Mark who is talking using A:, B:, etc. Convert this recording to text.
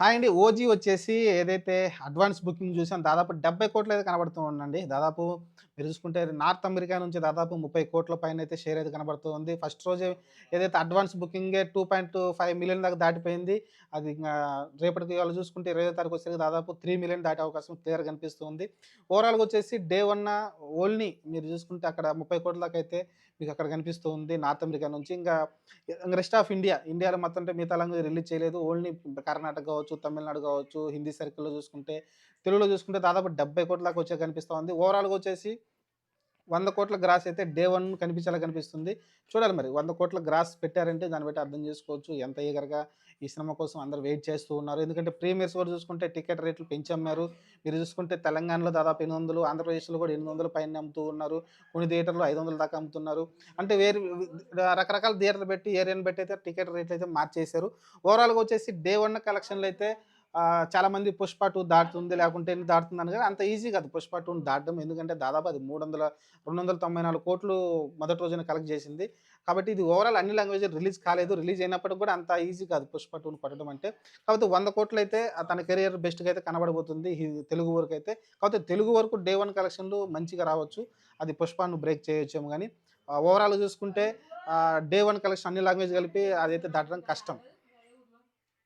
A: Hi అండి. 'OG' వచ్చేసి ఏదైతే అడ్వాన్స్ బుకింగ్ చూసాం దాదాపు 70,00,00,000 అయితే కనబడుతూ ఉందండి. దాదాపు మీరు చూసుకుంటే నార్త్ అమెరికా నుంచి దాదాపు 30,00,00,000 పైనైతే షేర్ అయితే కనబడుతూ ఉంది. ఫస్ట్ రోజే ఏదైతే అడ్వాన్స్ బుకింగే 2.5 మిలియన్ దాకా దాటిపోయింది. అది ఇంగా రేపటికి ఇవాళ చూసుకుంటే 20వ తారీఖు వచ్చేసరికి దాదాపు 3,000,000 దాటే అవకాశం క్లియర్‌గా కనిపిస్తూ ఉంది. ఓవరాల్‌గా వచ్చేసి డే 1 ఓన్లీ మీరు చూసుకుంటే అక్కడ 30,00,00,000 దాకా అయితే మీకు అక్కడ కనిపిస్తూ ఉంది నార్త్ అమెరికా నుంచి. రెస్ట్ ఆఫ్ ఇండియాలో మొత్తం అంటే మిగతా లాంగ్వేజ్ రిలీజ్ చేయలేదు. ఓన్లీ కర్ణాటక కావచ్చు, తమిళనాడు కావచ్చు, హిందీ సర్కిల్‌లో చూసుకుంటే, తెలుగులో చూసుకుంటే దాదాపు 70,00,00,000 దాకా వచ్చేది కనిపిస్తా ఉంది. ఓవరాల్‌గా వచ్చేసి 100,00,00,000 గ్రాస్ అయితే డే 1 కనిపించేలా కనిపిస్తుంది. చూడాలి మరి 100,00,00,000 గ్రాస్ పెట్టారంటే దాన్ని బట్టి అర్థం చేసుకోవచ్చు. ఎంత ఈగర్‌గా ఈ సినిమా కోసం అందరూ వెయిట్ చేస్తూ ఉన్నారు. ఎందుకంటే ప్రీమియర్స్ కూడా చూసుకుంటే టికెట్ రేట్లు పెంచి అమ్మారు. మీరు చూసుకుంటే తెలంగాణలో దాదాపు 800, ఆంధ్రప్రదేశ్‌లో కూడా 800 పైనే అమ్ముతూ ఉన్నారు. కొన్ని థియేటర్‌లో 500 దాకా అమ్ముతున్నారు. అంటే రకరకాల థియేటర్లు పెట్టి, ఏరియాని బట్టి అయితే టికెట్ రేట్లు అయితే మార్చేశారు. ఓవరాల్‌గా వచ్చేసి డే 1 కలెక్షన్‌లో అయితే చాలామంది 'పుష్ప 2' దాటుతుంది, లేకుంటే ఎన్ని దాటుతుందని గాని అంత ఈజీ కాదు 'పుష్ప 2'ని దాటడం. ఎందుకంటే దాదాపు అది 294,00,00,000 మొదటి రోజున కలెక్ట్ చేసింది. కాబట్టి ఇది ఓవరాల్ అన్ని లాంగ్వేజ్‌లో రిలీజ్ కాలేదు. రిలీజ్ అయినప్పటికి కూడా అంత ఈజీ కాదు 'పుష్ప 2'ని కొట్టడం అంటే. కాకపోతే 100,00,00,000 అయితే తన కెరియర్ బెస్ట్‌గా అయితే కనబడబోతుంది. తెలుగు వరకైతే. కాకపోతే తెలుగు వరకు డే 1 కలెక్షన్‌లు మంచిగా రావచ్చు. అది 'పుష్పను' బ్రేక్ చేయొచ్చేమో గానీ ఓవరాల్‌గా చూసుకుంటే డే 1 కలెక్షన్ అన్ని లాంగ్వేజ్ కలిపి అదైతే దాటడం కష్టం.